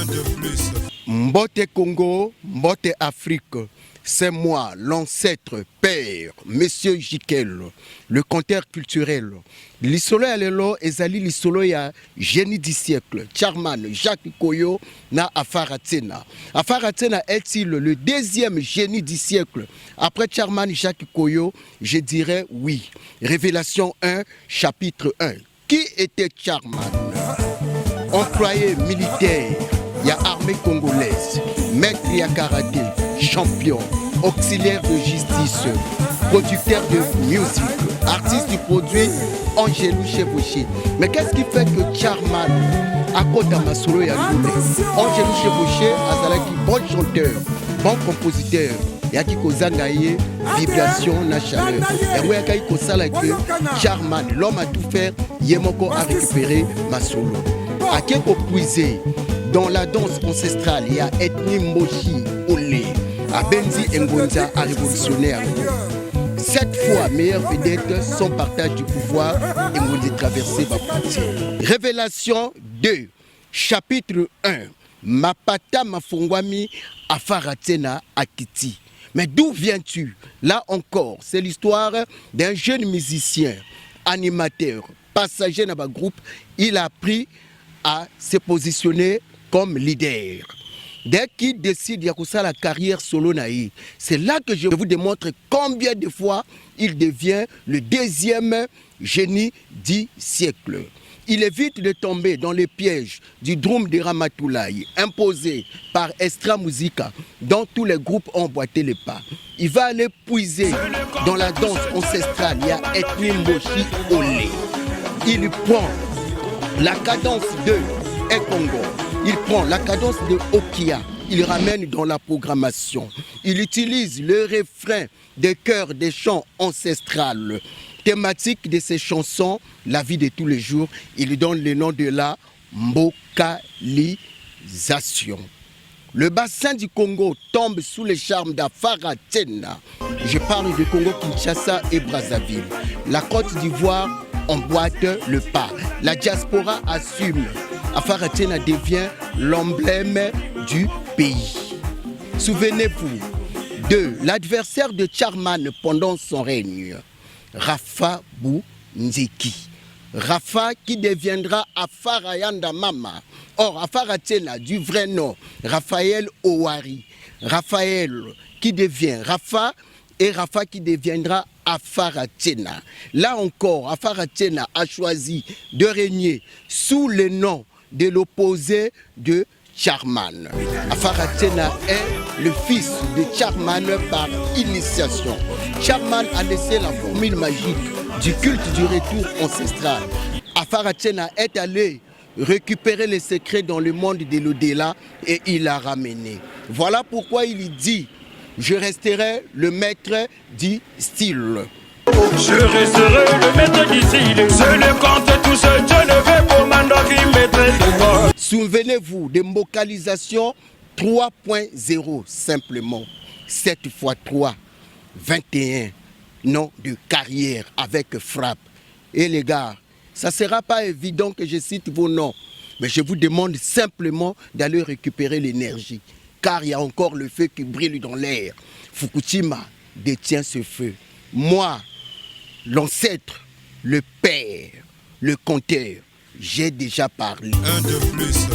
Un de plus. Mbote Congo, Mbote Afrique, c'est moi, l'ancêtre, père, Monsieur Jikel, le conteur culturel. L'isolo ya lelo ezali l'isolo ya génie du siècle. Charman Jacques Koyo na Afaratsena. Afaratsena est-il le deuxième génie du siècle? Après Charman Jacques Koyo, je dirais oui. Révélation 1, chapitre 1. Qui était Charman? Employé militaire, il y a armée congolaise, maître ya karaté, champion, auxiliaire de justice, producteur de musique, artiste du produit Angelou Chebouché. Mais qu'est-ce qui fait que Charman, à côté de Masolo Yagoulé, Angelou Chebouché, Azalaki, bon chanteur, bon compositeur, Yaki Kozangaye, vibration, na chaleur. Et oui, Yaki Kozalaki, Charman, l'homme a tout fait, Yemoko a récupéré Masolo. À qui puiser dans la danse ancestrale, il y a ethnie Moshi, Olé, à Benzi Ngonza a révolutionné à nous. Cette fois, meilleure vedette, son partage du pouvoir et nous les traverser ma frontière. Révélation 2, chapitre 1. Mapata Mafongwami Afaratsena Akiti. Mais d'où viens-tu? Là encore, c'est l'histoire d'un jeune musicien, animateur, passager dans un groupe. Il a appris à se positionner comme leader. Dès qu'il décide de faire la carrière solo, c'est là que je vous démontre combien de fois il devient le deuxième génie du siècle. Il évite de tomber dans les pièges du drum de Ramatoulaye, imposé par Extra Musica, dont tous les groupes ont emboîté les pas. Il va aller puiser dans la danse ancestrale, il y a ethnie Moshi Olé. Il prend la cadence de Ekongo, il prend la cadence de Okia, il ramène dans la programmation. Il utilise le refrain des chœurs des chants ancestrales. Thématique de ces chansons, la vie de tous les jours, il donne le nom de la mbokalisation. Le bassin du Congo tombe sous les charmes d'Afaratsena. Je parle de Congo, Kinshasa et Brazzaville. La Côte d'Ivoire emboîte le pas. La diaspora assume. Afaratsena devient l'emblème du pays. Souvenez-vous de l'adversaire de Charman pendant son règne, Rafa Bounzeki. Rafa qui deviendra Afarayanda Mama. Or, Afaratsena, du vrai nom, Raphaël Owari. Raphaël qui devient Rafa et Rafa qui deviendra Afaratsena. Là encore, Afaratsena a choisi de régner sous le nom de l'opposé de Charman. Afaratsena est le fils de Charman par initiation. Charman a laissé la formule magique du culte du retour ancestral. Afaratsena est allé récupérer les secrets dans le monde de l'au-delà et il l'a ramené. Voilà pourquoi il dit: je resterai le maître du style. Je resterai le maître du style. Je le compte tout seul, je ne vais pas m'en qui maîtrise. Souvenez-vous de mbokalisation 3.0 simplement. 7 x 3, 21 noms de carrière avec frappe. Et les gars, ça ne sera pas évident que je cite vos noms, mais je vous demande simplement d'aller récupérer l'énergie, car il y a encore le feu qui brille dans l'air. Fukushima détient ce feu. Moi, l'ancêtre, le père, le conteur, j'ai déjà parlé. Un de plus.